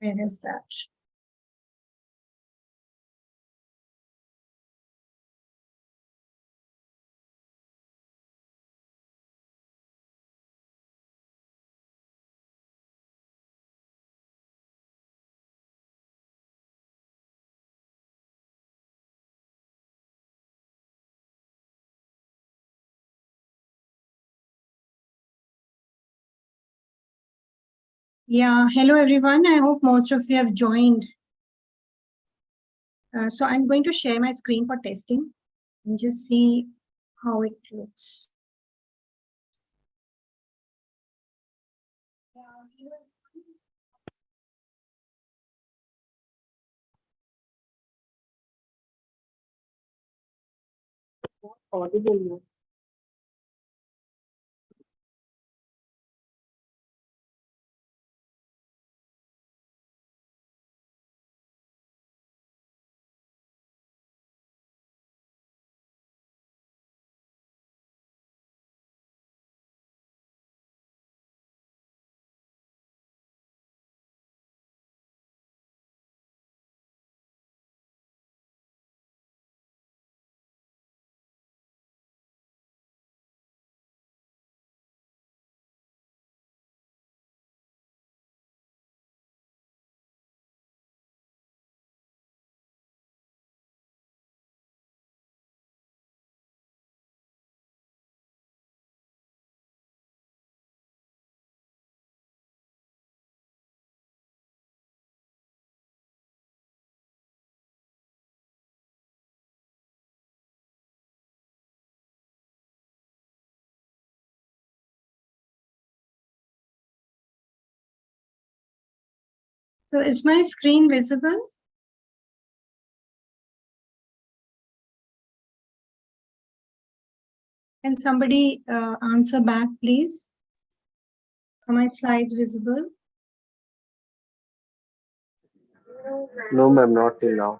Where is that? Yeah, hello everyone. I hope most of you have joined. So I'm going to share my screen for testing and just see how it looks. Audible. So is my screen visible? Can somebody answer back, please? Are my slides visible? No, ma'am, not till now.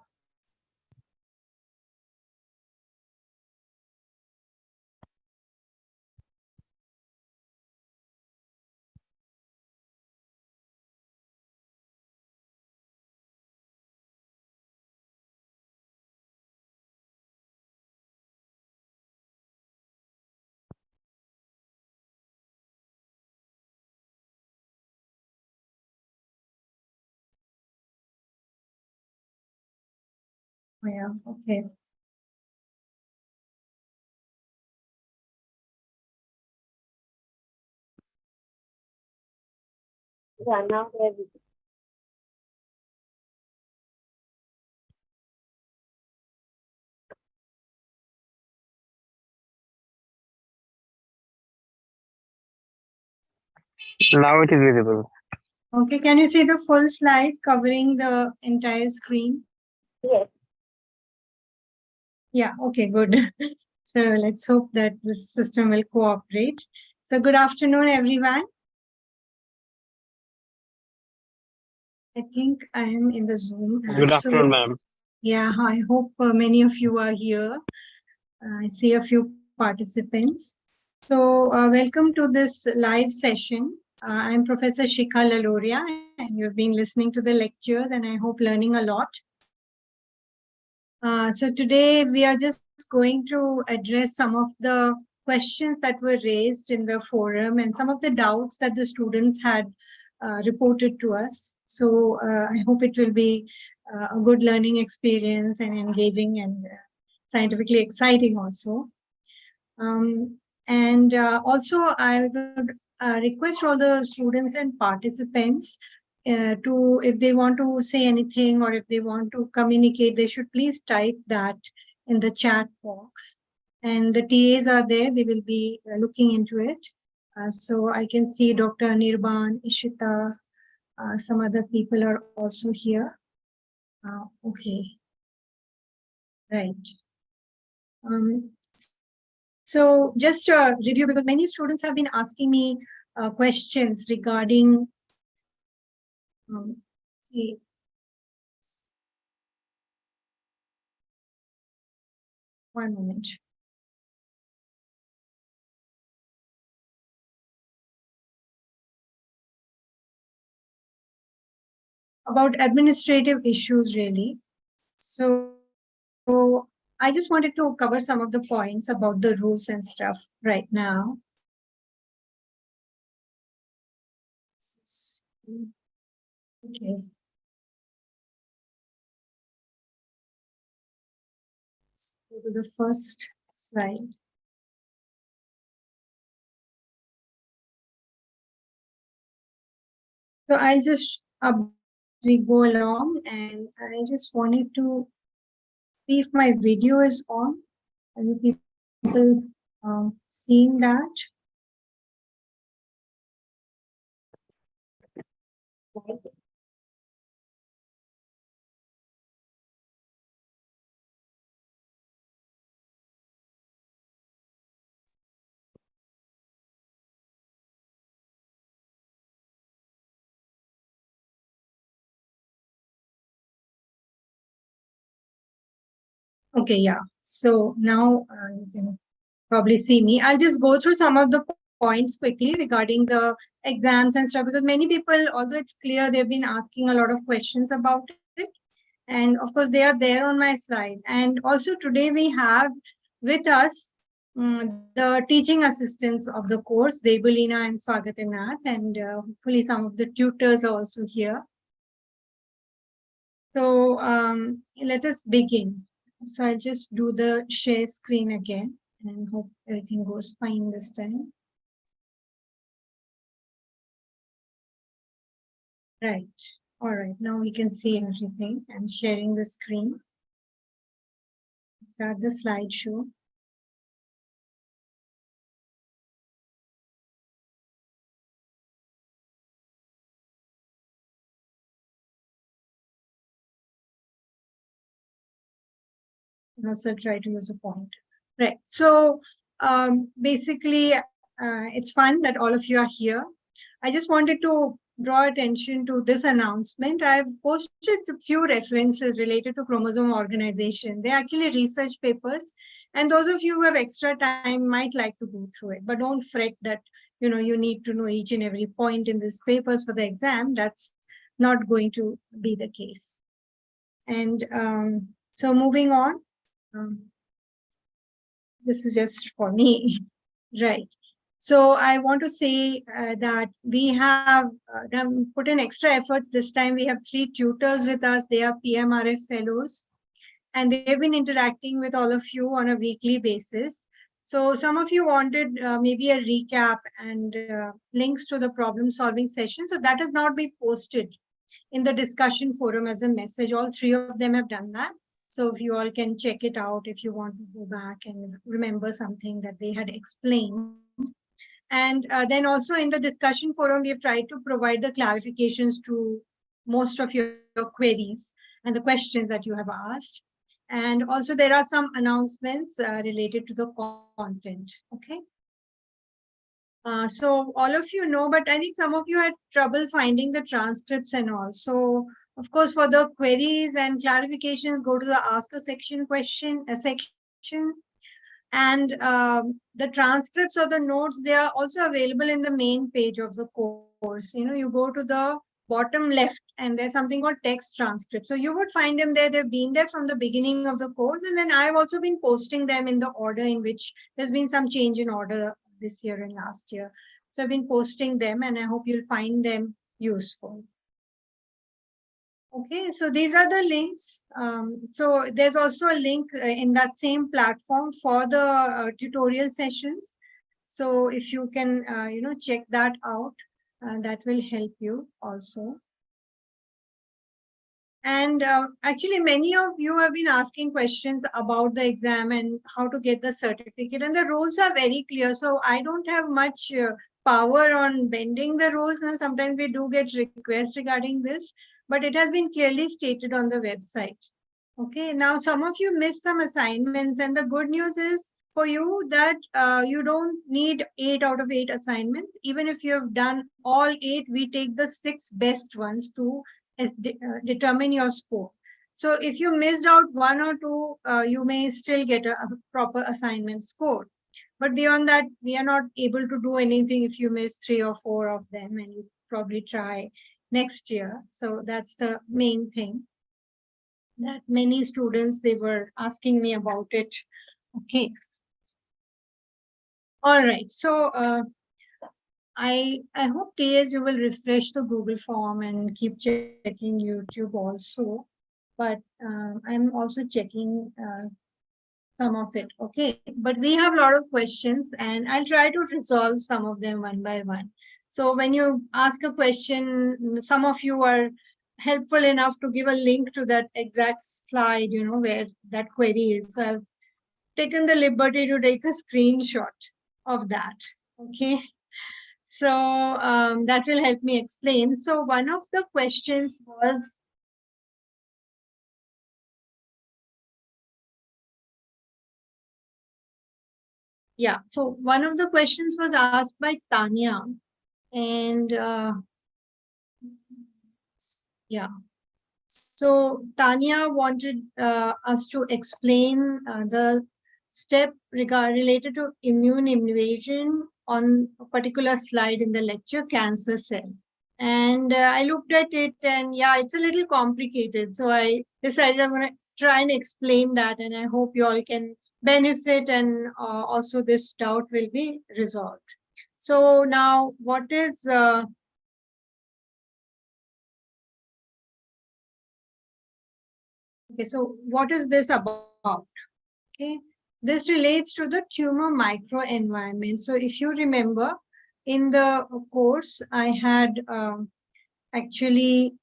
Oh, yeah, okay. Yeah, now they're visible. Now it is visible. Okay, can you see the full slide covering the entire screen? Yes. Yeah, okay, good. So let's hope that this system will cooperate. So good afternoon, everyone. I think I am in the Zoom app. Good afternoon, ma'am. Yeah, I hope many of you are here. I see a few participants. So welcome to this live session. I'm Professor Shikha Laloria, and you've been listening to the lectures, and I hope learning a lot. So today we are just going to address some of the questions that were raised in the forum and some of the doubts that the students had reported to us. So I hope it will be a good learning experience and engaging and scientifically exciting also. And also I would request all the students and participants to, if they want to say anything or if they want to communicate, they should please type that in the chat box. And the TAs are there, they will be looking into it. So I can see Dr. Anirban, Ishita, some other people are also here. Okay, right. So just a review, because many students have been asking me questions regarding okay. One moment. about administrative issues really. So I just wanted to cover some of the points about the rules and stuff right now. Okay. Go to the first slide. So I'll just update as we go along, and I just wanted to see if my video is on. Are you people seeing that? Okay, yeah. So now you can probably see me. I'll just go through some of the points quickly regarding the exams and stuff, because many people, although it's clear, they've been asking a lot of questions about it. And of course, they are there on my slide. And also today we have with us the teaching assistants of the course, Debulina and Swagatinath, and hopefully some of the tutors are also here. So let us begin. So I'll just do the share screen again and hope everything goes fine this time. Right. All right. Now we can see everything. I'm sharing the screen. Start the slideshow. And also try to use a pointer. Right. So basically, it's fun that all of you are here. I just wanted to draw attention to this announcement. I've posted a few references related to chromosome organization. They're actually research papers. And those of you who have extra time might like to go through it, but don't fret that you need to know each and every point in these papers for the exam. That's not going to be the case. And so moving on, um, this is just for me, right? So I want to say that we have put in extra efforts. This time we have 3 tutors with us. They are PMRF fellows, and they've been interacting with all of you on a weekly basis. So some of you wanted maybe a recap and links to the problem solving session. So that has now been posted in the discussion forum as a message. All 3 of them have done that. So if you all can check it out, if you want to go back and remember something that they had explained. And then also in the discussion forum, we have tried to provide the clarifications to most of your queries and the questions that you have asked. And also there are some announcements related to the content. Okay. So all of you know, but I think some of you had trouble finding the transcripts and all. So of course, for the queries and clarifications, go to the ask a section section. And the transcripts or the notes, they are also available in the main page of the course. You go to the bottom left and there's something called text transcript. So you would find them there. They've been there from the beginning of the course. And then I've also been posting them in the order in which there's been some change in order this year and last year. So I've been posting them and I hope you'll find them useful. Okay, so these are the links. So there's also a link in that same platform for the tutorial sessions. So if you can, check that out, that will help you also. And actually, many of you have been asking questions about the exam and how to get the certificate. And the rules are very clear. So I don't have much power on bending the rules. And sometimes we do get requests regarding this, but it has been clearly stated on the website. Okay, now some of you missed some assignments, and the good news is for you that you don't need 8 out of 8 assignments. Even if you have done all 8, we take the 6 best ones to determine your score. So if you missed out 1 or 2, you may still get a proper assignment score. But beyond that, we are not able to do anything if you miss 3 or 4 of them and you probably try next year. So that's the main thing, that many students, they were asking me about it. Okay. All right. So I hope TS you will refresh the Google form and keep checking YouTube also. But I'm also checking some of it. Okay. But we have a lot of questions and I'll try to resolve some of them one by one. So when you ask a question, some of you are helpful enough to give a link to that exact slide, where that query is. So I've taken the liberty to take a screenshot of that. Okay. So that will help me explain. So one of the questions was, yeah, so one of the questions was asked by Tanya, and yeah, so Tanya wanted us to explain the step related to immune invasion on a particular slide in the lecture, cancer cell. And I looked at it and yeah, it's a little complicated. So I decided I'm going to try and explain that, and I hope you all can benefit, and also this doubt will be resolved. So now what is okay, so what is this about? Okay, this relates to the tumor microenvironment. So if you remember, in the course, I had actually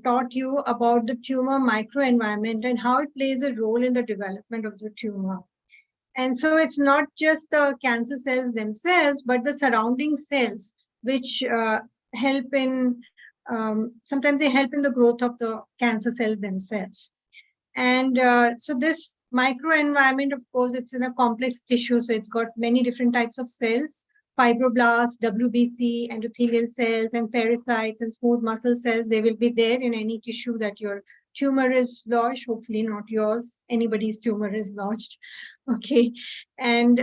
taught you about the tumor microenvironment and how it plays a role in the development of the tumor. And so it's not just the cancer cells themselves, but the surrounding cells, which help in, sometimes they help in the growth of the cancer cells themselves. And so this microenvironment, of course, it's in a complex tissue. So it's got many different types of cells, fibroblasts, WBC, endothelial cells, and pericytes and smooth muscle cells. They will be there in any tissue that your tumor is lodged, hopefully not yours. Anybody's tumor is lodged. Okay. And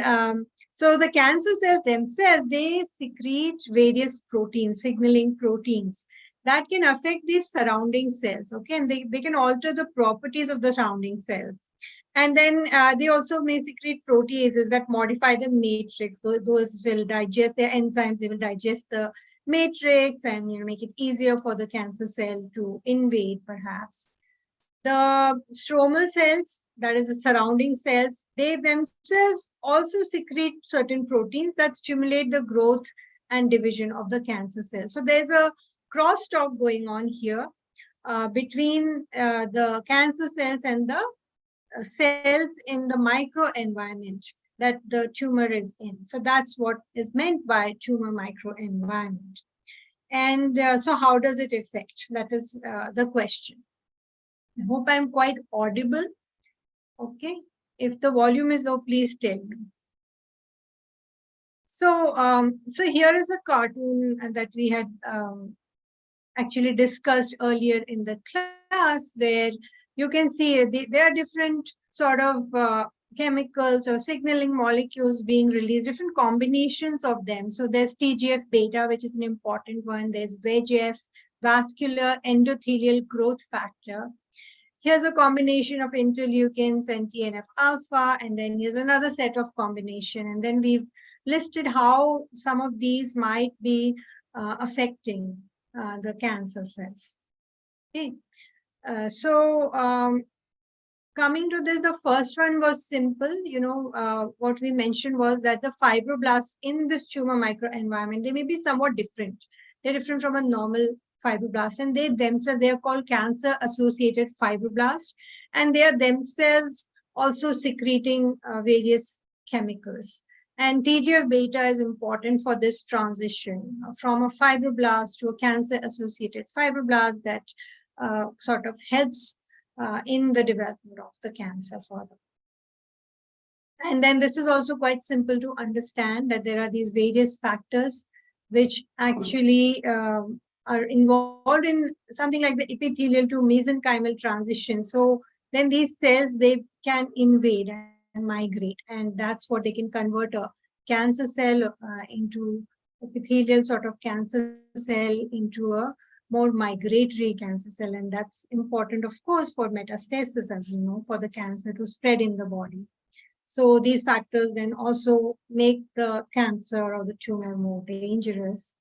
so the cancer cells themselves, they secrete various proteins, signaling proteins that can affect these surrounding cells. Okay. And they can alter the properties of the surrounding cells. And then they also may secrete proteases that modify the matrix. So those will digest their enzymes, they will digest the matrix and make it easier for the cancer cell to invade, perhaps. The stromal cells, that is the surrounding cells, they themselves also secrete certain proteins that stimulate the growth and division of the cancer cells. So there's a crosstalk going on here between the cancer cells and the cells in the microenvironment that the tumor is in. So that's what is meant by tumor microenvironment. And so how does it affect? That is the question. I hope I'm quite audible. Okay. If the volume is low, please tell me. So here is a cartoon that we had actually discussed earlier in the class, where you can see there are different sort of chemicals or signaling molecules being released, different combinations of them. So there's TGF beta, which is an important one. There's VEGF, vascular endothelial growth factor. Here's a combination of interleukins and TNF alpha, and then here's another set of combination. And then we've listed how some of these might be affecting the cancer cells. Okay. Coming to this, the first one was simple. What we mentioned was that the fibroblasts in this tumor microenvironment, they may be somewhat different. They're different from a normal fibroblast, and they are called cancer associated fibroblasts, and they are themselves also secreting various chemicals. And TGF beta is important for this transition from a fibroblast to a cancer associated fibroblast that sort of helps in the development of the cancer further. And then this is also quite simple to understand, that there are these various factors which actually are involved in something like the epithelial to mesenchymal transition. So then these cells, they can invade and migrate, and that's what they can convert a cancer cell into epithelial sort of cancer cell into a more migratory cancer cell. And that's important, of course, for metastasis, as you know, for the cancer to spread in the body. So these factors then also make the cancer or the tumor more dangerous.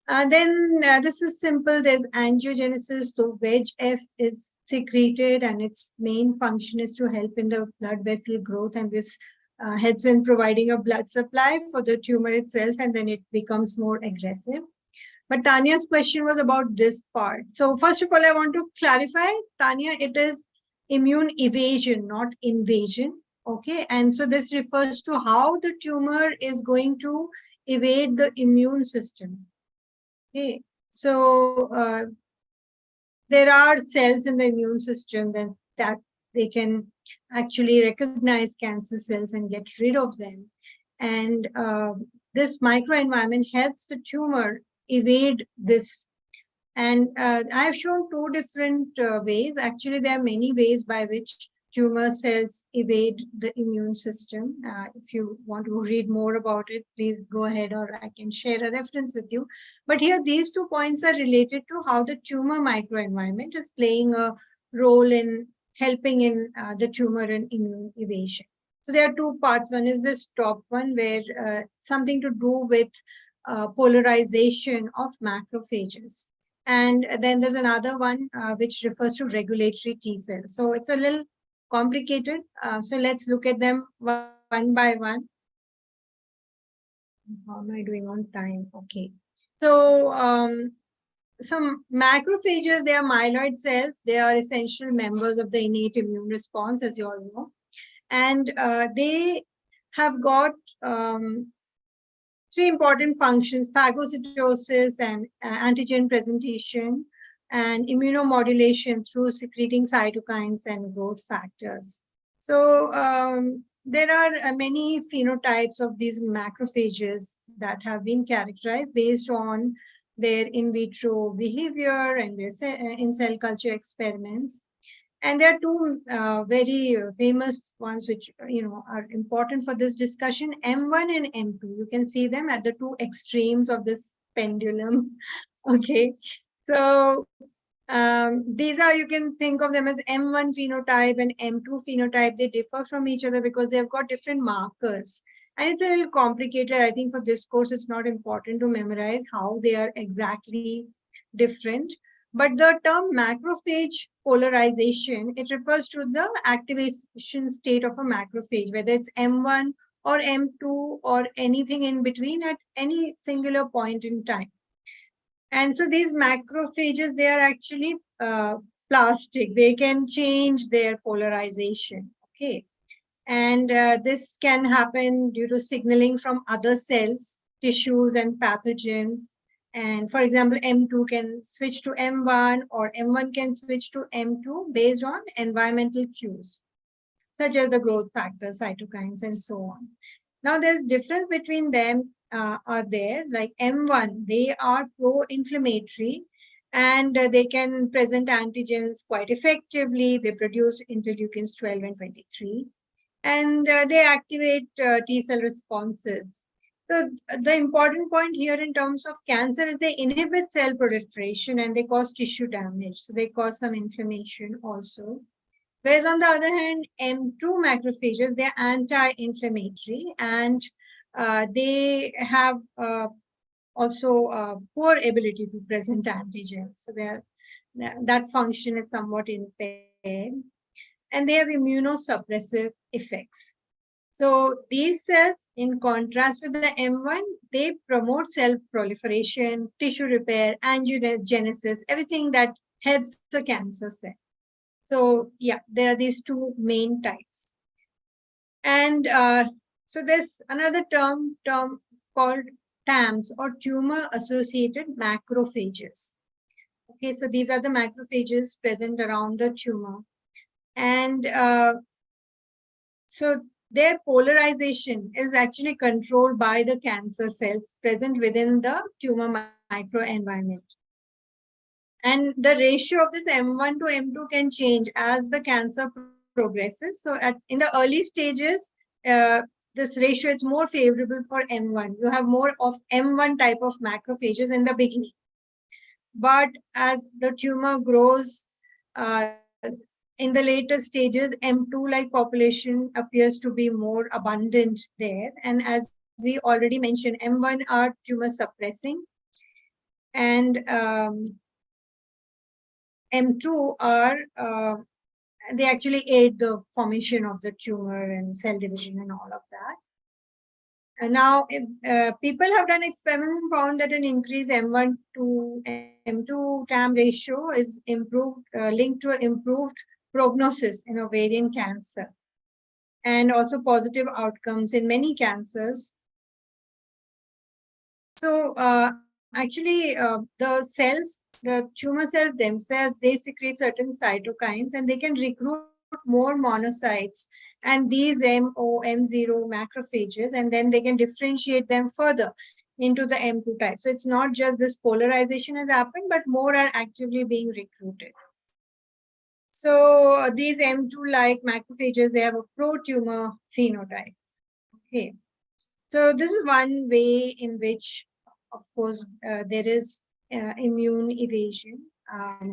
Then this is simple. There's angiogenesis. So VEGF is secreted, and its main function is to help in the blood vessel growth, and this helps in providing a blood supply for the tumor itself, and then it becomes more aggressive. But Tanya's question was about this part. So first of all, I want to clarify, Tanya, it is immune evasion, not invasion. Okay, and so this refers to how the tumor is going to evade the immune system. Okay, so there are cells in the immune system that they can actually recognize cancer cells and get rid of them. And this microenvironment helps the tumor evade this. And I've shown two different ways. Actually, there are many ways by which tumor cells evade the immune system. If you want to read more about it, please go ahead, or I can share a reference with you. But here, these 2 points are related to how the tumor microenvironment is playing a role in helping in the tumor and immune evasion. So there are 2 parts. One is this top one, where something to do with polarization of macrophages. And then there's another one which refers to regulatory T cells. So it's a little complicated. So let's look at them one by one. How am I doing on time? Okay. So some macrophages, they are myeloid cells. They are essential members of the innate immune response, as you all know. And they have got 3 important functions: phagocytosis and antigen presentation, and immunomodulation through secreting cytokines and growth factors. So there are many phenotypes of these macrophages that have been characterized based on their in vitro behavior and their in cell culture experiments. And there are 2 very famous ones which are important for this discussion: M1 and M2. You can see them at the 2 extremes of this pendulum. Okay, so these are, you can think of them as M1 phenotype and M2 phenotype. They differ from each other because they've got different markers. And it's a little complicated. I think for this course, it's not important to memorize how they are exactly different. But the term macrophage polarization, it refers to the activation state of a macrophage, whether it's M1 or M2 or anything in between at any singular point in time. And so these macrophages, they are actually plastic. They can change their polarization. Okay. And this can happen due to signaling from other cells, tissues, and pathogens. And for example, M2 can switch to M1, or M1 can switch to M2 based on environmental cues, such as the growth factors, cytokines, and so on. Now, there's difference between them are there. Like M1, they are pro-inflammatory, and they can present antigens quite effectively. They produce interleukins 12 and 23. And they activate T cell responses. So the important point here in terms of cancer is they inhibit cell proliferation and they cause tissue damage. So they cause some inflammation also. Whereas on the other hand, M2 macrophages, they're anti-inflammatory, and they have also poor ability to present antigens. So that function is somewhat impaired. And they have immunosuppressive effects. So these cells, in contrast with the M1, they promote cell proliferation, tissue repair, angiogenesis, everything that helps the cancer cell. So yeah, there are these 2 main types. And so there's another term called TAMs, or tumor-associated macrophages. Okay, so these are the macrophages present around the tumor. And so their polarization is actually controlled by the cancer cells present within the tumor microenvironment. And the ratio of this M1 to M2 can change as the cancer progresses. So in the early stages, this ratio is more favorable for M1. You have more of M1 type of macrophages in the beginning. But as the tumor grows in the later stages, M2-like population appears to be more abundant there. And as we already mentioned, M1 are tumor suppressing, and M2 are they actually aid the formation of the tumor and cell division and all of that. And now, people have done experiments and found that an increased M1 to M2 TAM ratio is improved, linked to improved prognosis in ovarian cancer, and also positive outcomes in many cancers. So actually, the cells, the tumor cells themselves, they secrete certain cytokines, and they can recruit more monocytes and these M0 macrophages, and then they can differentiate them further into the M2 type. So it's not just this polarization has happened, but more are actively being recruited. So these M2-like macrophages, they have a pro-tumor phenotype. Okay. So this is one way in which, of course, there is immune evasion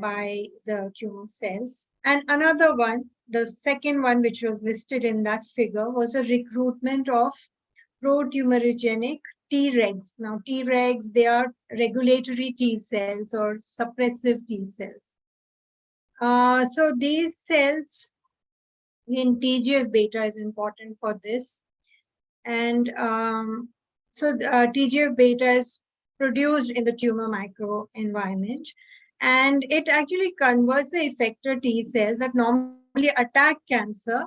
by the tumor cells. And another one, the second one, which was listed in that figure, was a recruitment of pro-tumorigenic Tregs. Now, Tregs, they are regulatory T cells or suppressive T cells. So these cells, in TGF-beta is important for this. And so TGF-beta is produced in the tumor microenvironment, and it actually converts the effector T cells that normally attack cancer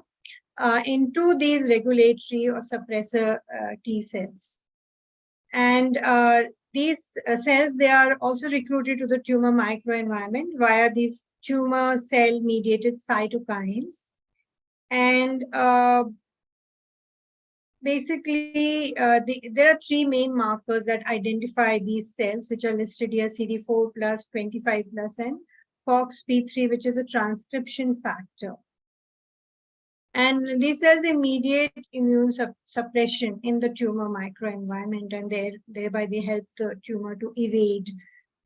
into these regulatory or suppressor T cells. And these cells, they are also recruited to the tumor microenvironment via these tumor cell-mediated cytokines. And basically, there are three main markers that identify these cells, which are listed here: CD4 plus, 25 plus, and FOXP3, which is a transcription factor. And these cells, they mediate immune suppression in the tumor microenvironment, and thereby they help the tumor to evade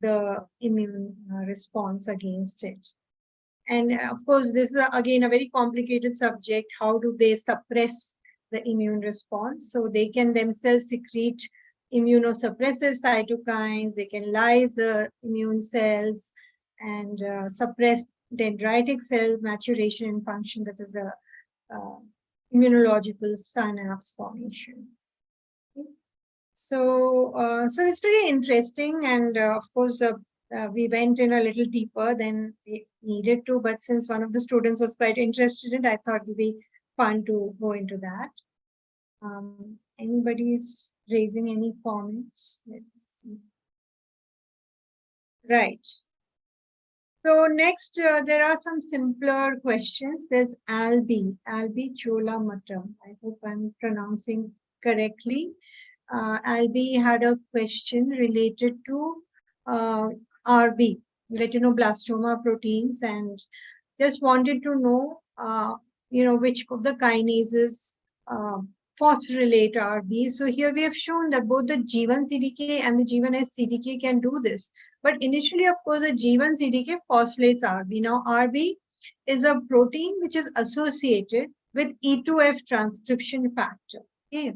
the immune response against it. And of course, this is again a very complicated subject. How do they suppress the immune response? So they can themselves secrete immunosuppressive cytokines, they can lyse the immune cells and suppress dendritic cell maturation and function, that is a immunological synapse formation. Okay. So it's pretty interesting, and of course we went in a little deeper than we needed to, but since one of the students was quite interested in it, I thought it would be fun to go into that. Anybody's raising any comments? Let's see. Right. So next, there are some simpler questions. There's Albi Chola Matam. I hope I'm pronouncing correctly. Albi had a question related to RB, retinoblastoma proteins, and just wanted to know, which of the kinases phosphorylate RB. So here we have shown that both the G1 CDK and the G1S CDK can do this. But initially, of course, the G1 CDK phosphorylates RB. Now, RB is a protein which is associated with E2F transcription factor. Okay.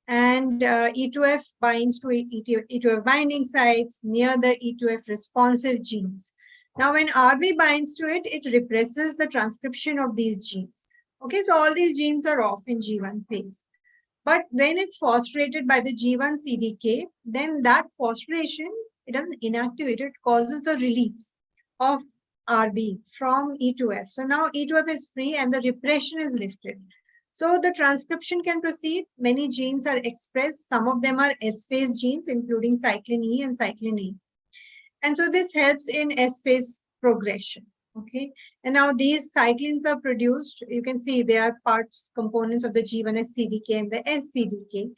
And E2F binds to E2F binding sites near the E2F responsive genes. Now, when RB binds to it, it represses the transcription of these genes. Okay, so all these genes are off in G1 phase. But when it's phosphorated by the G1 CDK, then that phosphorylation, it doesn't inactivate, it causes the release of RB from E2F. So now E2F is free and the repression is lifted. So the transcription can proceed. Many genes are expressed. Some of them are S-phase genes, including cyclin E and cyclin E. And so this helps in S-phase progression. Okay. And now these cyclins are produced. You can see they are components of the G1S CDK and the S CDK.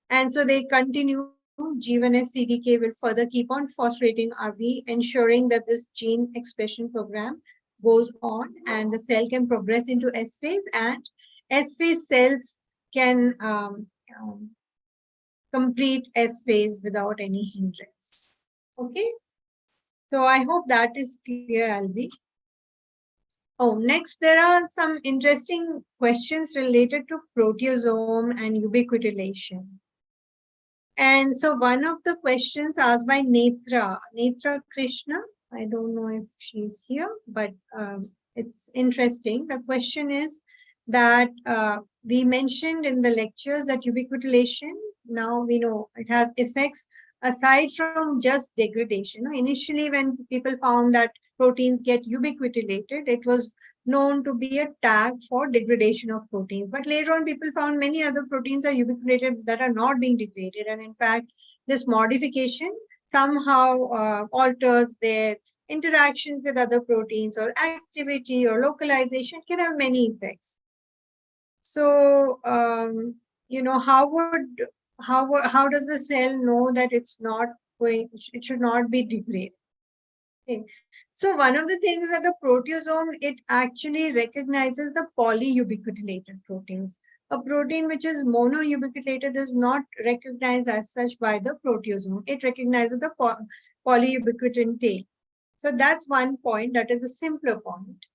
And so they continue. G1S CDK will further keep on phosphorating RB, ensuring that this gene expression program goes on and the cell can progress into S phase, and S phase cells can complete S-phase without any hindrance. Okay. So I hope that is clear, Albi. Oh, next, there are some interesting questions related to proteasome and ubiquitination. And so one of the questions asked by Netra Krishna, I don't know if she's here, but it's interesting. The question is that we mentioned in the lectures that ubiquitination, now we know it has effects aside from just degradation. Initially, when people found that proteins get ubiquitinated, it was known to be a tag for degradation of proteins. But later on, people found many other proteins are ubiquitinated that are not being degraded. And in fact, this modification somehow alters their interactions with other proteins, or activity or localization can have many effects. So, how does the cell know that it's not going, it should not be degraded? Okay. So one of the things is that the proteasome, it actually recognizes the polyubiquitinated proteins. A protein which is monoubiquitinated is not recognized as such by the proteasome. It recognizes the polyubiquitin tail. So that's one point. That is a simpler point.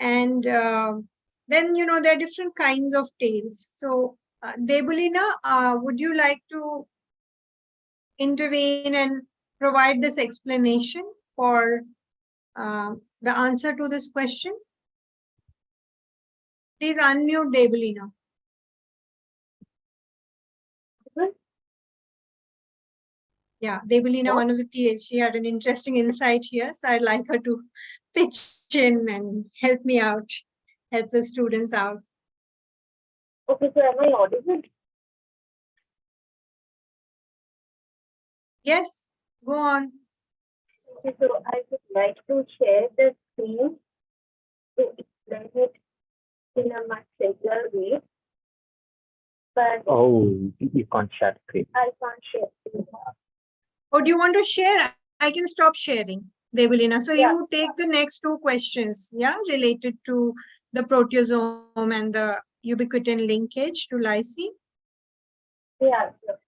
And then, there are different kinds of tails. So Debulina, would you like to intervene and provide this explanation for the answer to this question? Please unmute Debulina. Yeah, Debulina, one of the TAs, she had an interesting insight here. So I'd like her to pitch in and help me out, help the students out. Okay, so am I audible? Yes, go on. Okay, so I would like to share the screen to explain it in a much simpler way. But you can't share screen. I can't share screen. Or do you want to share? I can stop sharing, Debulina. So you take the next two questions, yeah, related to the proteasome and the ubiquitin linkage to lysine. Yeah. Sure.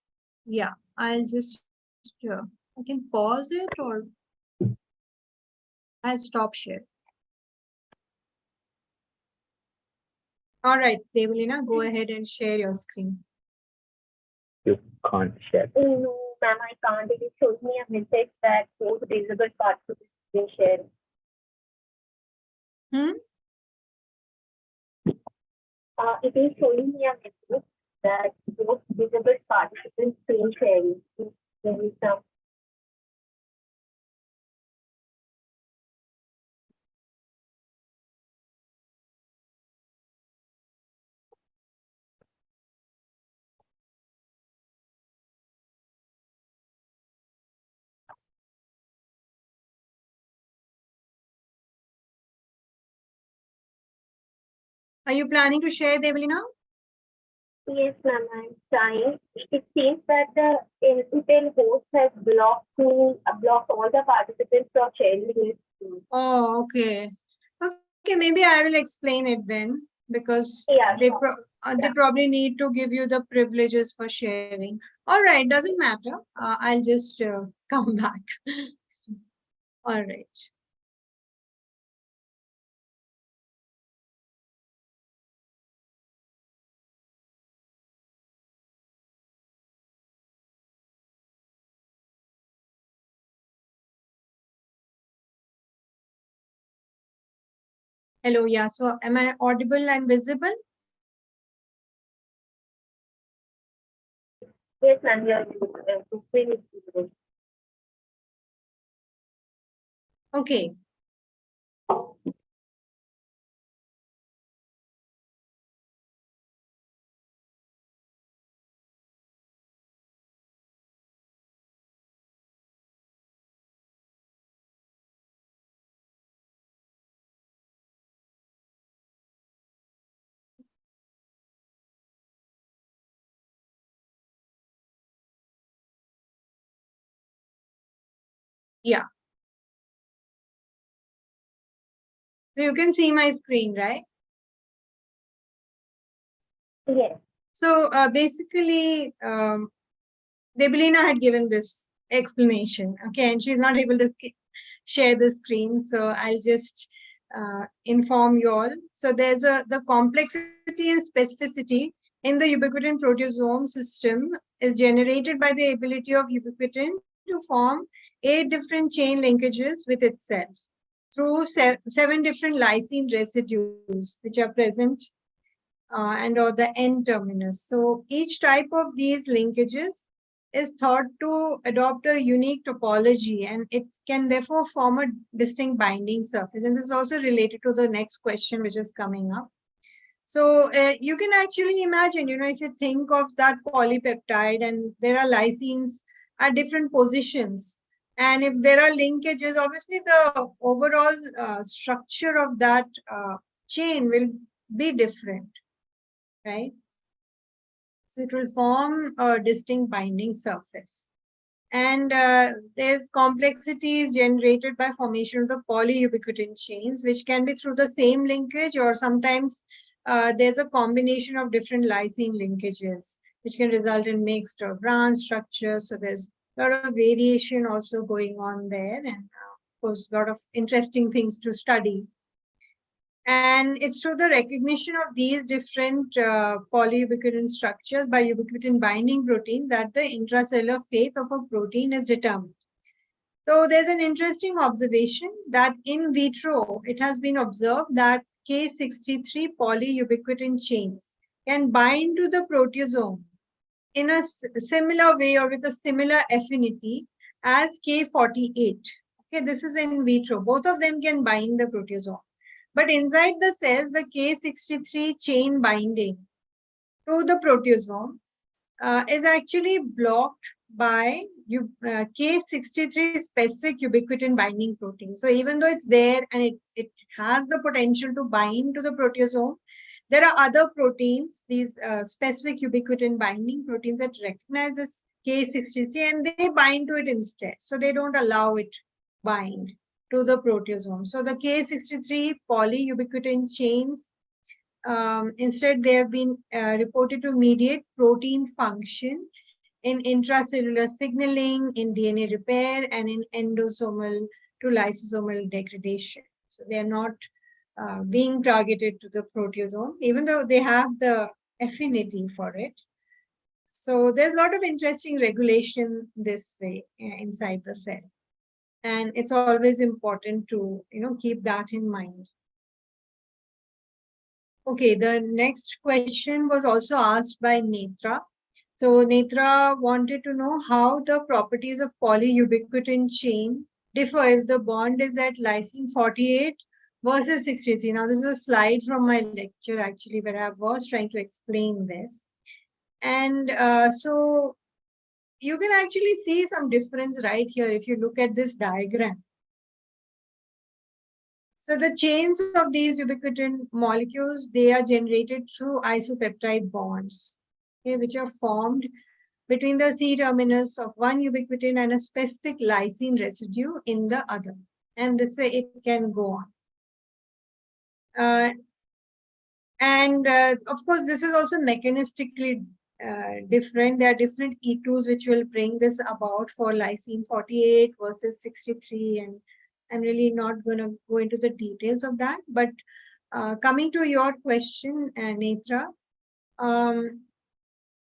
Yeah, I'll just, I can pause it, or I'll stop share. All right, Devalina, go ahead and share your screen. You can't share. No, ma'am, I can't. It is showing me a message that both visible parts of the screen sharing. It is showing me a message that both visible participants screen sharing. There is some. Are you planning to share, Devalina? Yes, ma'am, I'm trying. It seems that the NPTEL host has blocked all the participants from sharing his screen. Oh, okay. Okay, maybe I will explain it then, because they probably need to give you the privileges for sharing. All right, doesn't matter. I'll just come back. All right. Hello, yeah. So am I audible and visible? Yes, ma'am, you are Okay. Yeah. So you can see my screen, right? Yes. So basically, Debelina had given this explanation, okay, and she's not able to share the screen, so I'll just inform you all. So there's the complexity and specificity in the ubiquitin proteasome system is generated by the ability of ubiquitin to form 8 different chain linkages with itself through 7 different lysine residues which are present and or the N terminus. So each type of these linkages is thought to adopt a unique topology, and it can therefore form a distinct binding surface. And this is also related to the next question which is coming up. So you can actually imagine, if you think of that polypeptide and there are lysines at different positions, and if there are linkages, obviously the overall structure of that chain will be different, right? So it will form a distinct binding surface. And there's complexities generated by formation of the polyubiquitin chains, which can be through the same linkage, or sometimes there's a combination of different lysine linkages, which can result in mixed or branch structures. So there's a lot of variation also going on there, and of course, a lot of interesting things to study. And it's through the recognition of these different polyubiquitin structures by ubiquitin binding protein that the intracellular fate of a protein is determined. So there's an interesting observation that in vitro, it has been observed that K63 polyubiquitin chains can bind to the proteasome in a similar way or with a similar affinity as K48. Okay, this is in vitro. Both of them can bind the proteasome. But inside the cells, the K63 chain binding to the proteasome is actually blocked by K63 specific ubiquitin binding protein. So even though it's there and it has the potential to bind to the proteasome, there are other proteins, these specific ubiquitin binding proteins that recognize this K63 and they bind to it instead. So they don't allow it bind to the proteasome. So the K63 polyubiquitin chains, instead they have been reported to mediate protein function in intracellular signaling, in DNA repair, and in endosomal to lysosomal degradation. So they are not being targeted to the proteasome, even though they have the affinity for it. So there's a lot of interesting regulation this way inside the cell. And it's always important to, keep that in mind. Okay, the next question was also asked by Netra. So Netra wanted to know how the properties of polyubiquitin chain differ if the bond is at lysine 48 versus 63. Now, this is a slide from my lecture actually where I was trying to explain this. And so you can actually see some difference right here if you look at this diagram. So the chains of these ubiquitin molecules, they are generated through isopeptide bonds, okay, which are formed between the C terminus of one ubiquitin and a specific lysine residue in the other. And this way it can go on. Of course, this is also mechanistically different. There are different E2s which will bring this about for lysine 48 versus 63. And I'm really not going to go into the details of that. But coming to your question, Netra,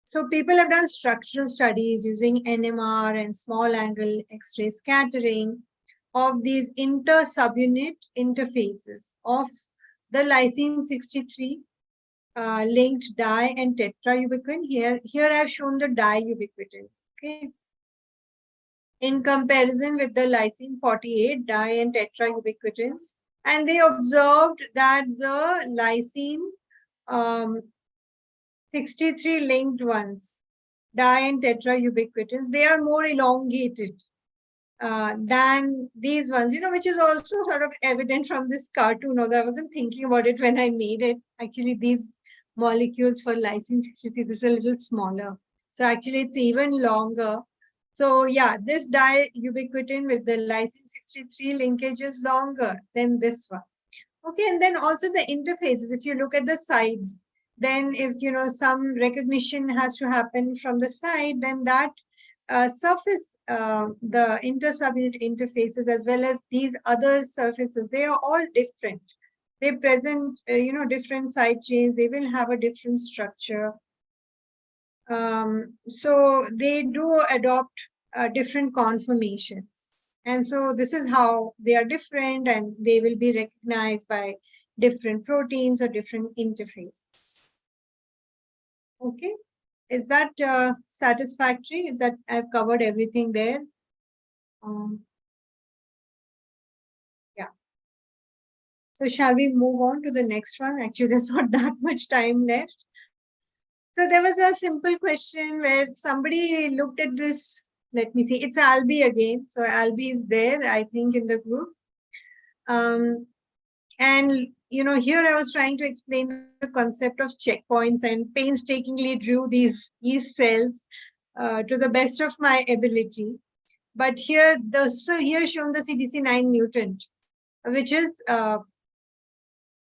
so people have done structural studies using NMR and small angle X-ray scattering of these inter-subunit interfaces of the lysine 63 linked di and tetraubiquitin. Here I've shown the diubiquitin. Okay. In comparison with the lysine 48 di and tetraubiquitins, and they observed that the lysine 63 linked ones, di and tetraubiquitins, they are more elongated than these ones, which is also sort of evident from this cartoon, although I wasn't thinking about it when I made it. Actually, these molecules for lysine 63, this is a little smaller. So actually, it's even longer. So yeah, this diubiquitin with the lysine 63 linkage is longer than this one. Okay, and then also the interfaces, if you look at the sides, Then if, some recognition has to happen from the side, then that surface, the inter-subunit interfaces as well as these other surfaces, they are all different. They present, different side chains. They will have a different structure. So they do adopt different conformations. And so this is how they are different, and they will be recognized by different proteins or different interfaces. Okay. Is that satisfactory? Is that I've covered everything there? Yeah. So shall we move on to the next one? Actually, there's not that much time left. So there was a simple question where somebody looked at this. Let me see. It's Albi again. So Albi is there, I think, in the group. And, here I was trying to explain the concept of checkpoints and painstakingly drew these yeast cells to the best of my ability. But here, here shown the CDC9 mutant, which is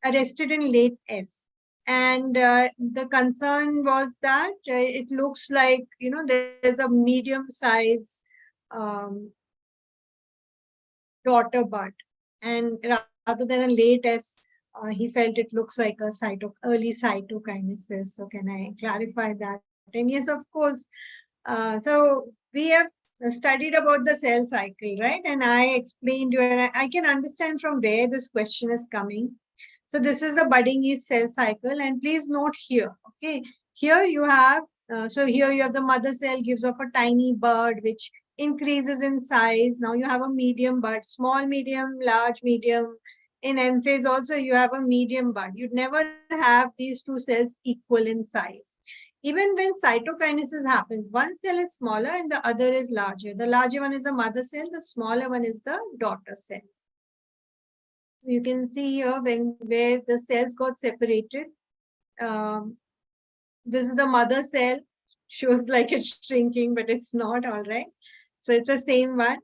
arrested in late S. And the concern was that it looks like, there's a medium size daughter bud. And rather than a late S, he felt it looks like a early cytokinesis. So can I clarify that? And yes, of course. So we have studied about the cell cycle, right? And I explained you, and I can understand from where this question is coming. So this is the budding yeast cell cycle, and please note here, okay? Here you have, here you have the mother cell gives off a tiny bud, which increases in size. Now you have a medium bud, small, medium, large, medium. In M phase also you have a medium bud. You'd never have these two cells equal in size. Even when cytokinesis happens, one cell is smaller and the other is larger. The larger one is the mother cell, the smaller one is the daughter cell. So you can see here where the cells got separated. This is the mother cell. Shows like it's shrinking, but it's not, all right. So it's the same one.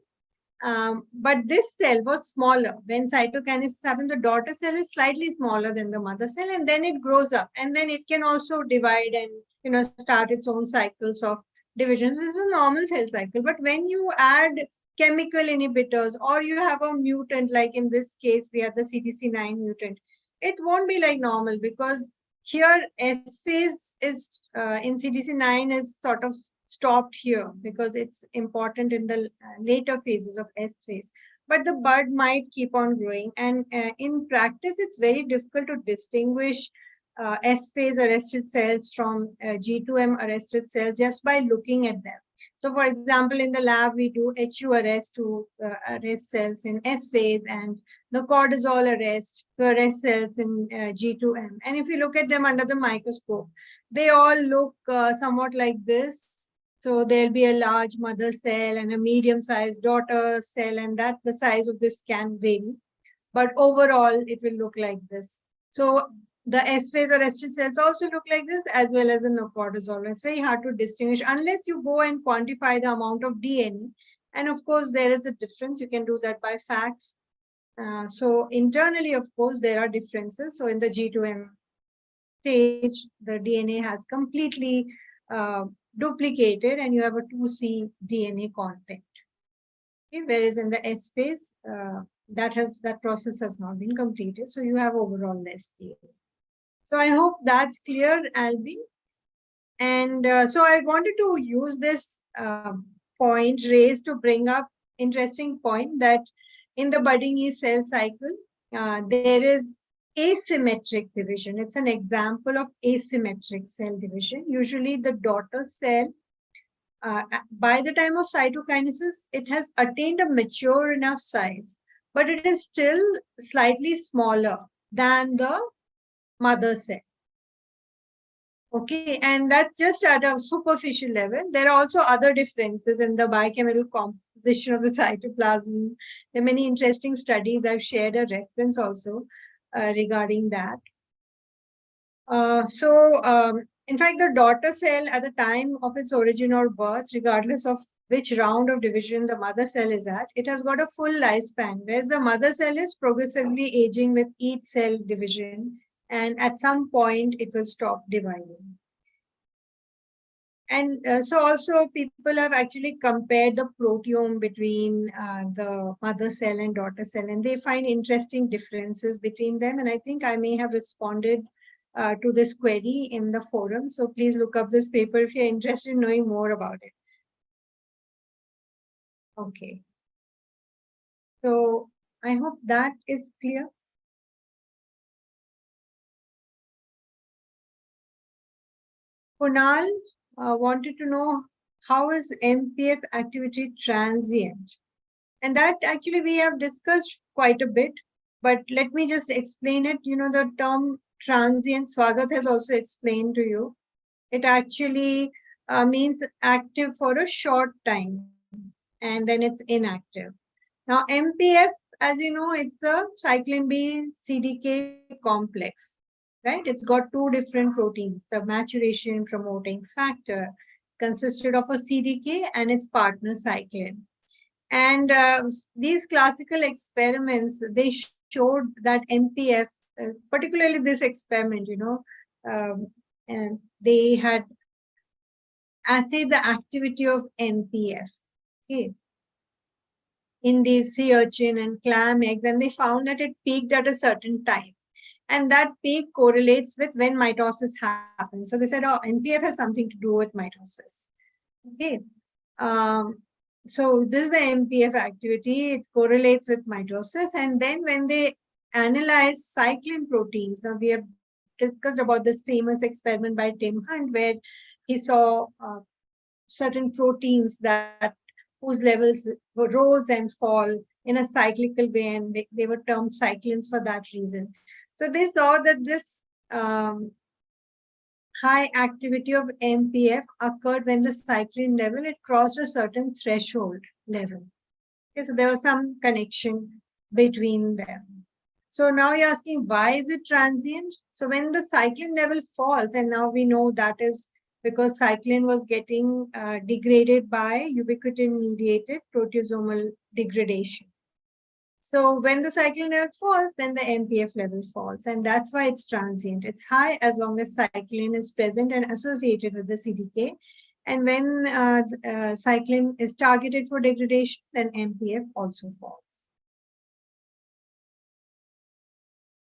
But this cell was smaller. When cytokinesis happens, the daughter cell is slightly smaller than the mother cell, and then it grows up. And then it can also divide and start its own cycles of divisions. This is a normal cell cycle. But when you add chemical inhibitors, or you have a mutant, like in this case, we have the CDC9 mutant, it won't be like normal, because here S phase is in CDC9 is sort of stopped here because it's important in the later phases of S phase. But the bud might keep on growing. And in practice, it's very difficult to distinguish S phase arrested cells from G2M arrested cells just by looking at them. So for example, in the lab, we do HU arrest to arrest cells in S phase, and the cortisol arrest to arrest cells in G2M. And if you look at them under the microscope, they all look somewhat like this. So there'll be a large mother cell and a medium-sized daughter cell, and that the size of this can vary. But overall, it will look like this. So the S phase arrested cells also look like this, as well as in the cortisol. It's very hard to distinguish unless you go and quantify the amount of DNA. And of course, there is a difference. You can do that by FACS. So internally, of course, there are differences. So in the G2M stage, the DNA has completely duplicated, and you have a 2C DNA content. Okay, whereas in the S phase, that process has not been completed. So you have overall less DNA. So I hope that's clear, Albi. And so I wanted to use this point raised to bring up interesting point that in the budding yeast cell cycle, there is asymmetric division. It's an example of asymmetric cell division. Usually the daughter cell, by the time of cytokinesis, it has attained a mature enough size, but it is still slightly smaller than the mother cell. Okay, and that's just at a superficial level. There are also other differences in the biochemical composition of the cytoplasm. There are many interesting studies. I've shared a reference also regarding that. In fact, the daughter cell at the time of its origin or birth, regardless of which round of division the mother cell is at, it has got a full lifespan, whereas the mother cell is progressively aging with each cell division and at some point it will stop dividing. And so also people have actually compared the proteome between the mother cell and daughter cell, and they find interesting differences between them. And I think I may have responded to this query in the forum. So please look up this paper if you're interested in knowing more about it. Okay. So I hope that is clear. Kunal wanted to know, how is MPF activity transient? And that actually we have discussed quite a bit, but let me just explain it. You know, the term transient, Swagat has also explained to you. It actually means active for a short time and then it's inactive. Now, MPF, as you know, it's a cyclin B CDK complex, right? It's got two different proteins. The maturation promoting factor consisted of a CDK and its partner cyclin. And these classical experiments, they showed that MPF, particularly this experiment, um, and they had assayed the activity of MPF, okay, in these sea urchin and clam eggs, and they found that it peaked at a certain time. And that peak correlates with when mitosis happens. So they said, oh, MPF has something to do with mitosis. Okay. Um, so this is the MPF activity. It correlates with mitosis. And then when they analyze cyclin proteins, now we have discussed about this famous experiment by Tim Hunt, where he saw certain proteins that whose levels rose and fall in a cyclical way, and they were termed cyclins for that reason. So they saw that this high activity of MPF occurred when the cyclin level, it crossed a certain threshold level. Okay, so there was some connection between them. So now you're asking, why is it transient? So when the cyclin level falls, and now we know that is because cyclin was getting degraded by ubiquitin-mediated proteasomal degradation. So when the cyclin level falls, then the MPF level falls, and that's why it's transient. It's high as long as cyclin is present and associated with the CDK. And when cyclin is targeted for degradation, then MPF also falls.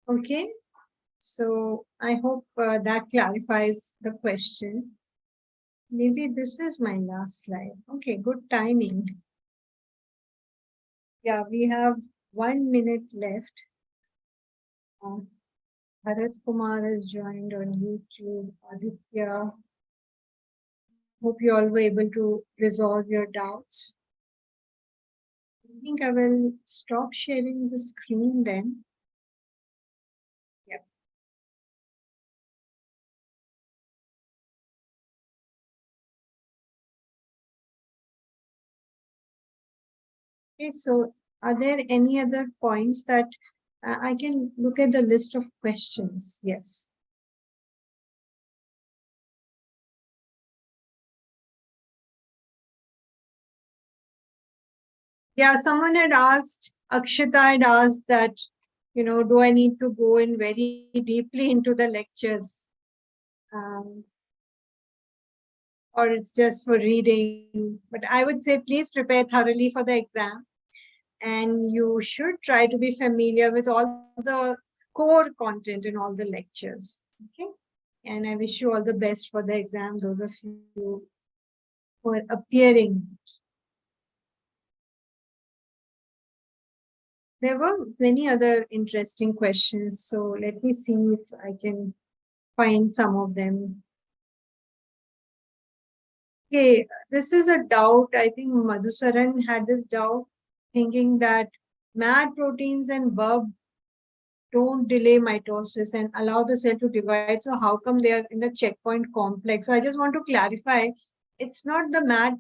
Okay, so I hope that clarifies the question. Maybe this is my last slide. Okay, good timing. Yeah, we have 1 minute left. Bharat Kumar has joined on YouTube. Aditya, hope you all were able to resolve your doubts. I think I will stop sharing the screen then. Yep. Okay, so are there any other points that I can look at the list of questions? Yes. Yeah, someone had asked, Akshita had asked that, do I need to go in very deeply into the lectures? Or it's just for reading? But I would say please prepare thoroughly for the exam. And you should try to be familiar with all the core content in all the lectures. Okay. And I wish you all the best for the exam, those of you who are appearing. There were many other interesting questions, so let me see if I can find some of them. Okay, this is a doubt. I think Madhusaran had this doubt, thinking that MAD proteins and VUB don't delay mitosis and allow the cell to divide. So how come they are in the checkpoint complex? So I just want to clarify, it's not the MAD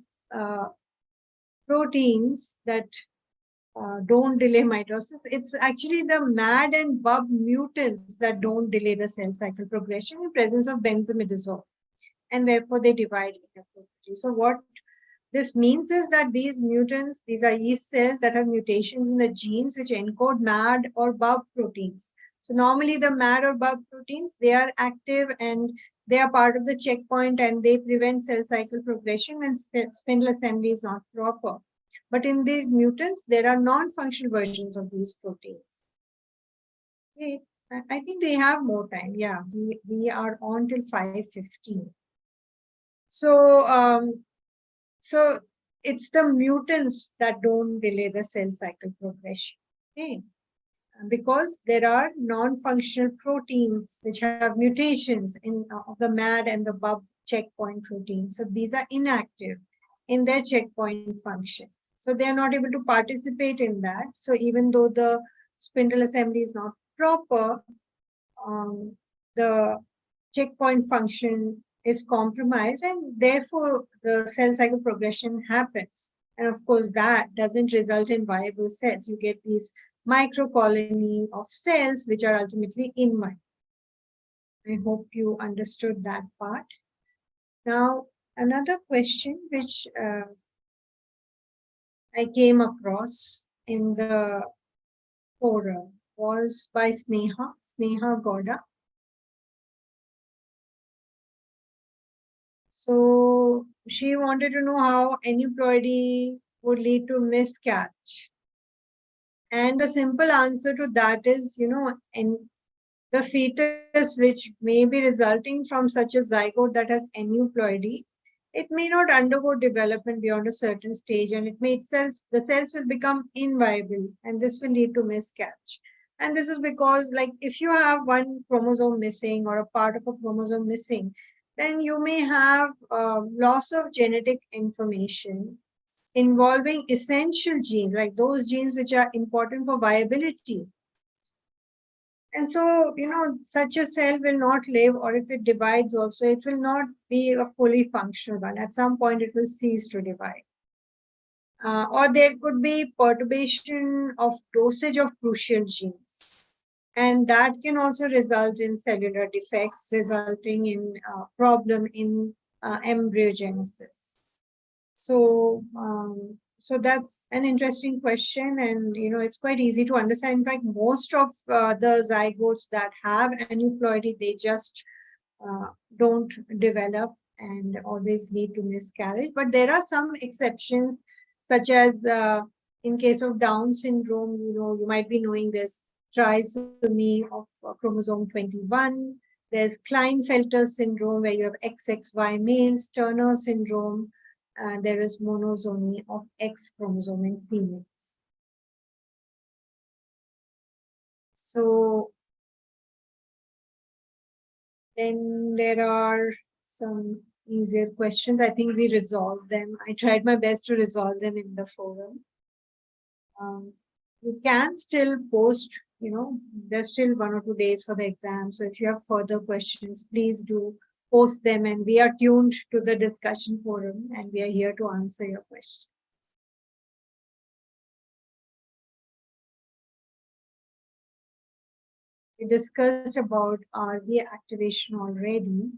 proteins that don't delay mitosis. It's actually the MAD and VUB mutants that don't delay the cell cycle progression in presence of benzimidazole. And therefore they divide inappropriately. So what this means is that these mutants, these are yeast cells that have mutations in the genes which encode MAD or VUB proteins. So normally the MAD or BUB proteins, they are active and they are part of the checkpoint and they prevent cell cycle progression when spindle assembly is not proper. But in these mutants, there are non-functional versions of these proteins. Okay. I think we have more time. Yeah, we are on till 5:15. So, so it's the mutants that don't delay the cell cycle progression. Okay. Because there are non-functional proteins which have mutations in of the MAD and the BUB checkpoint proteins. So these are inactive in their checkpoint function. So they are not able to participate in that. So even though the spindle assembly is not proper, the checkpoint function is compromised and therefore the cell cycle progression happens. And of course, that doesn't result in viable cells. You get these microcolony of cells which are ultimately inviable. I hope you understood that part. Now, another question which I came across in the forum was by Sneha Gowda. So she wanted to know how aneuploidy would lead to miscarriage. And the simple answer to that is, and the fetus which may be resulting from such a zygote that has aneuploidy, it may not undergo development beyond a certain stage and the cells will become inviable and this will lead to miscarriage. And this is because like if you have one chromosome missing or a part of a chromosome missing, then you may have loss of genetic information involving essential genes, like those genes which are important for viability. And so, such a cell will not live, or if it divides also, it will not be a fully functional one. At some point, it will cease to divide. Or there could be perturbation of dosage of crucial genes. And that can also result in cellular defects, resulting in problem in embryogenesis. So, so that's an interesting question, and it's quite easy to understand. In fact, most of the zygotes that have aneuploidy, they just don't develop and always lead to miscarriage. But there are some exceptions, such as in case of Down syndrome, you might be knowing this trisomy of chromosome 21. There's Klinefelter syndrome, where you have XXY males, Turner syndrome. There is monosomy of X chromosome in females. So then there are some easier questions. I think we resolved them. I tried my best to resolve them in the forum. You can still post, there's still 1 or 2 days for the exam. So if you have further questions, please do post them, and we are tuned to the discussion forum and we are here to answer your questions. We discussed about RBA activation already.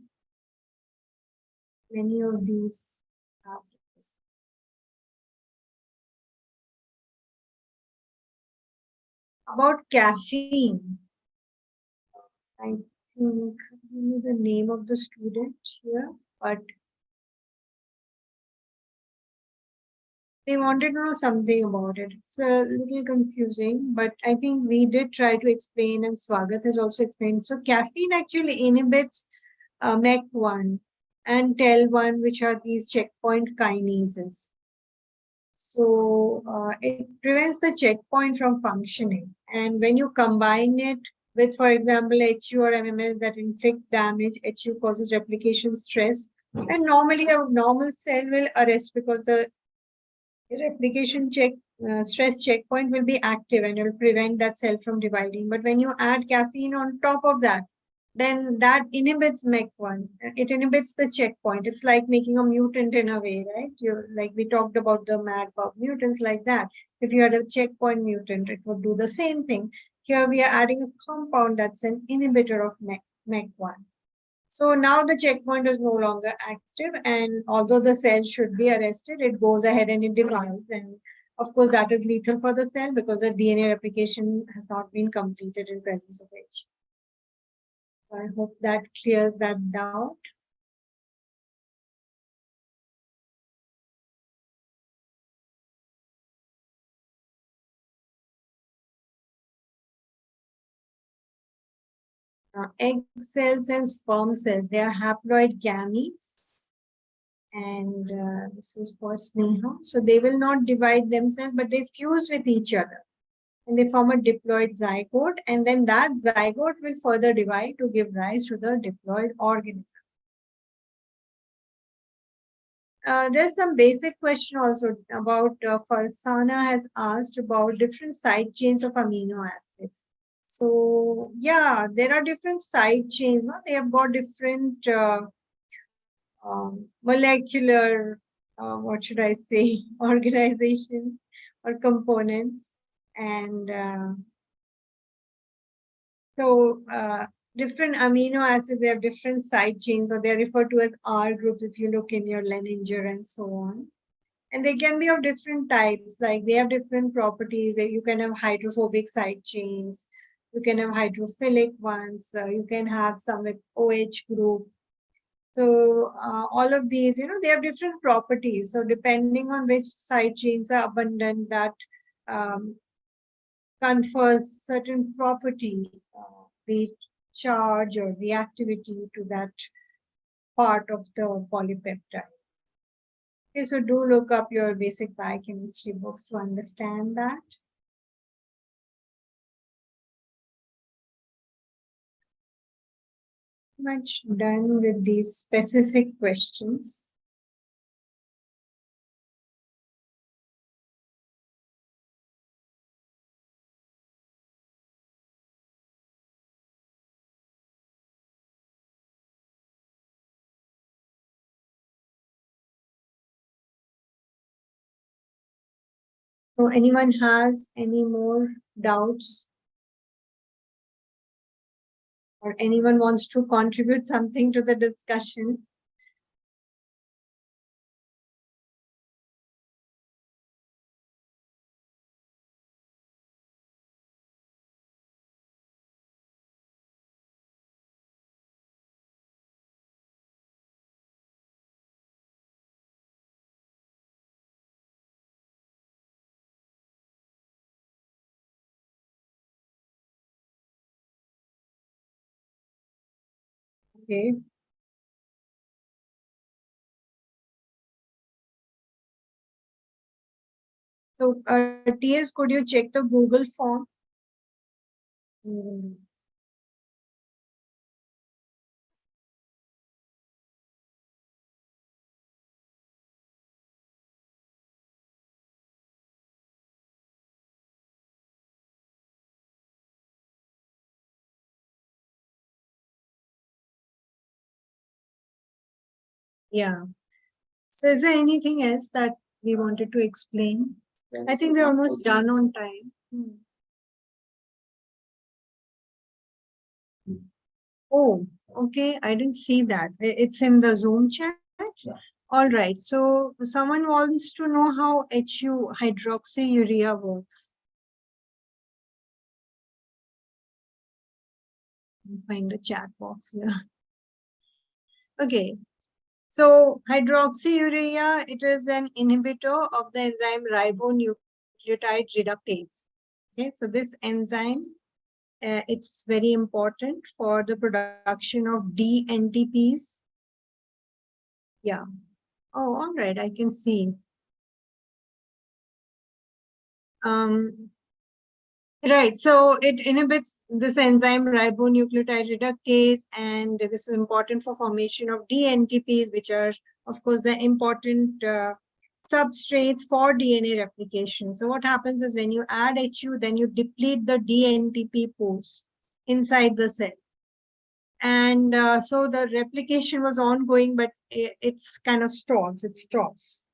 Many of these have this. About caffeine, I think I don't know the name of the student here, but they wanted to know something about it. It's a little confusing, but I think we did try to explain, and Swagat has also explained. So caffeine actually inhibits MEC1 and TEL1, which are these checkpoint kinases. So it prevents the checkpoint from functioning. And when you combine it with, for example, HU or MMS that inflict damage, HU causes replication stress. And normally a normal cell will arrest because the replication stress checkpoint will be active and it will prevent that cell from dividing. But when you add caffeine on top of that, then that inhibits MEC1. It inhibits the checkpoint. It's like making a mutant in a way, right? Like we talked about the MAD-BUB mutants like that. If you had a checkpoint mutant, it would do the same thing. Here we are adding a compound that's an inhibitor of MEC1. So now the checkpoint is no longer active, and although the cell should be arrested, it goes ahead and it divides. And Of course, that is lethal for the cell because the DNA replication has not been completed in presence of H. So I hope that clears that doubt. Egg cells and sperm cells, they are haploid gametes. And this is for Sneha. So they will not divide themselves, but they fuse with each other. And they form a diploid zygote. And then that zygote will further divide to give rise to the diploid organism. There's some basic question also about Farsana has asked about different side chains of amino acids. So yeah, there are different side chains. No? They have got different molecular, what should I say, organization or components. And so different amino acids, they have different side chains, or they're referred to as R groups if you look in your Leninger and so on. And they can be of different types, like they have different properties. You can have hydrophobic side chains, you can have hydrophilic ones, you can have some with OH group. So all of these, they have different properties. So depending on which side chains are abundant, that um, confers certain property, be it charge or reactivity to that part of the polypeptide. Okay, so do look up your basic biochemistry books to understand that. Much done with these specific questions. So anyone has any more doubts? Or anyone wants to contribute something to the discussion? Okay. So TS, could you check the Google form? Mm. Yeah. So is there anything else that we wanted to explain? I think we're almost done on time. Oh, okay. I didn't see that. It's in the Zoom chat. Yeah. All right. So someone wants to know how HU hydroxyurea works. Find the chat box here. Okay. So hydroxyurea, it is an inhibitor of the enzyme ribonucleotide reductase. Okay. So this enzyme, it's very important for the production of DNTPs. Yeah. Oh, all right. I can see. Right. So it inhibits this enzyme ribonucleotide reductase, and this is important for formation of DNTPs, which are, of course, the important substrates for DNA replication. So what happens is when you add HU, then you deplete the DNTP pools inside the cell. And so the replication was ongoing, but it's kind of stalls, it stops.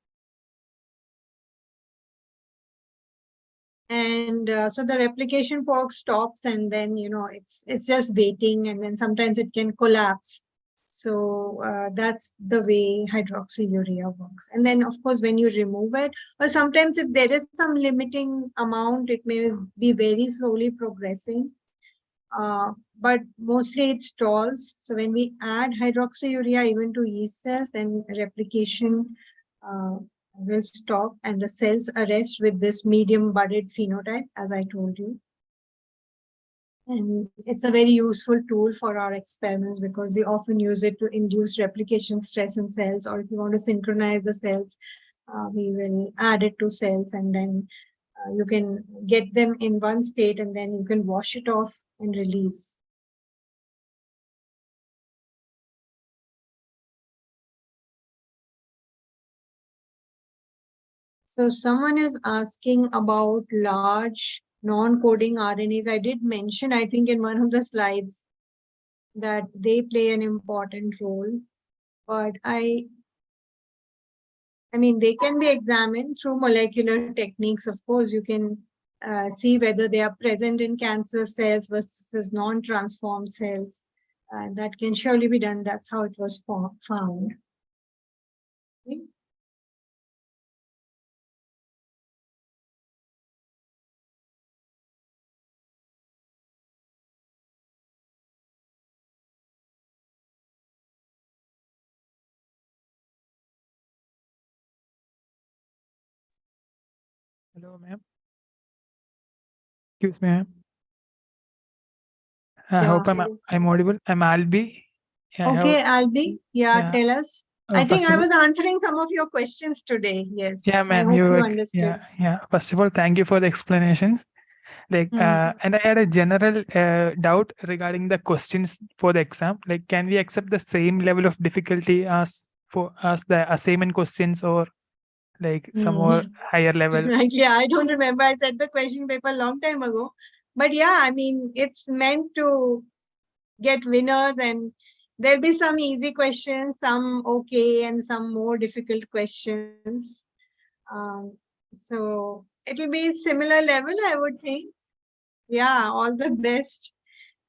And so the replication fork stops, and then it's just waiting, and then sometimes it can collapse. So that's the way hydroxyurea works. And then, of course, when you remove it, or sometimes if there is some limiting amount, it may be very slowly progressing. But mostly it stalls. So when we add hydroxyurea even to yeast cells, then replication uh, will stop and the cells arrest with this medium budded phenotype, as I told you. And it's a very useful tool for our experiments because we often use it to induce replication stress in cells, or if you want to synchronize the cells, we will add it to cells and then you can get them in one state and then you can wash it off and release. So someone is asking about large non-coding RNAs. I did mention, I think in one of the slides, that they play an important role, but I mean, they can be examined through molecular techniques. Of course, you can see whether they are present in cancer cells versus non-transformed cells. That can surely be done. That's how it was found. Okay. Hello, ma'am. Excuse me, ma'am. I Yeah. hope I'm audible. I'm Albi. I have Okay, Albi. Yeah, yeah. tell us. I think First I of all, was answering some of your questions today. Yes. yeah, I ma'am. hope you Yeah, understood. yeah. First of all, thank you for the explanations. Like, Hmm. and I had a general doubt regarding the questions for the exam. Like, can we accept the same level of difficulty as the assignment questions, or like some Hmm. more higher level? Frankly, I don't remember. I said the question paper a long time ago. But yeah, I mean, it's meant to get winners, and there'll be some easy questions, some okay, and some more difficult questions. Um, so it'll be similar level, I would think. Yeah, all the best.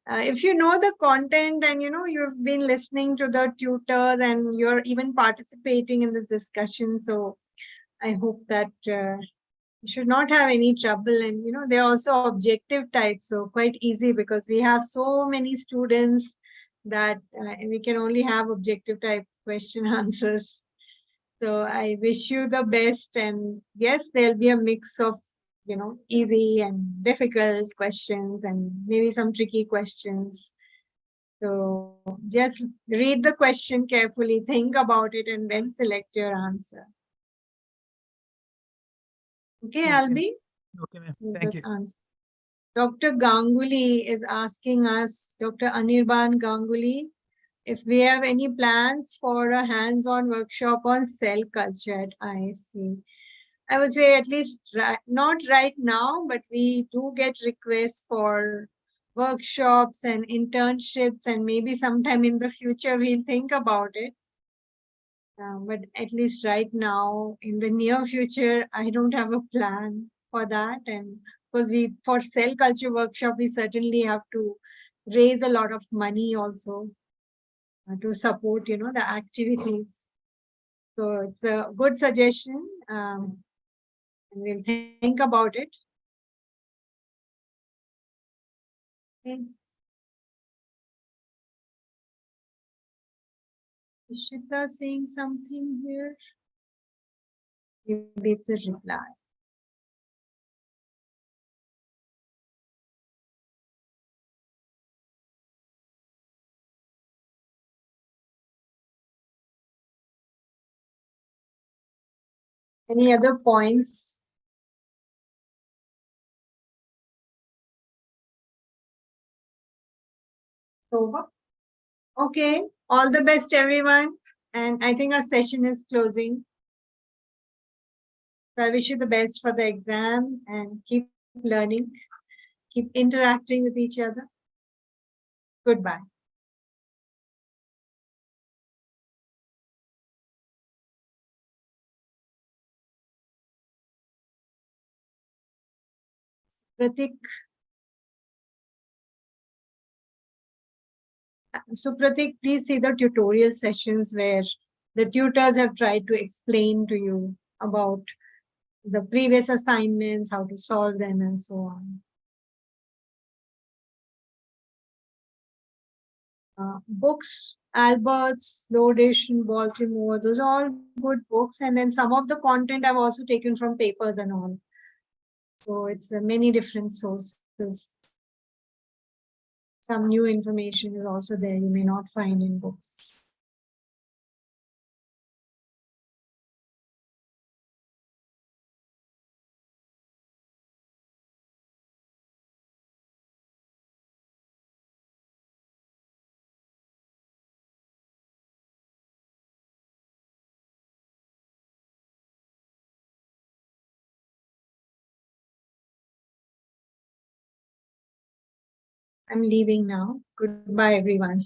If you know the content and you've been listening to the tutors and you're even participating in this discussion, so I hope that you should not have any trouble. And they're also objective types, so quite easy because we have so many students that we can only have objective type question answers. So I wish you the best, and yes, there'll be a mix of easy and difficult questions and maybe some tricky questions. So just read the question carefully, think about it, and then select your answer. Okay, Okay. Albi? Okay, ma'am. Is Thank that you. answer? Dr. Ganguly is asking us, Dr. Anirban Ganguly, if we have any plans for a hands-on workshop on cell culture at ISC. I would say at least not right now, but we do get requests for workshops and internships, and maybe sometime in the future we'll think about it. But at least right now, in the near future, I don't have a plan for that. And because for cell culture workshop, we certainly have to raise a lot of money also to support, the activities. So it's a good suggestion. And we'll think about it. Okay. Ishita saying something here. Maybe it's a reply. Any other points? Over. Okay. All the best, everyone. And I think our session is closing. So I wish you the best for the exam and keep learning, keep interacting with each other. Goodbye. Pratik, So Pratik, please see the tutorial sessions where the tutors have tried to explain to you about the previous assignments, how to solve them, and so on. Books, Albert's, Lodish in Baltimore, those are all good books. And then some of the content I've also taken from papers and all. So it's many different sources. Some new information is also there you may not find in books. I'm leaving now. Goodbye, everyone.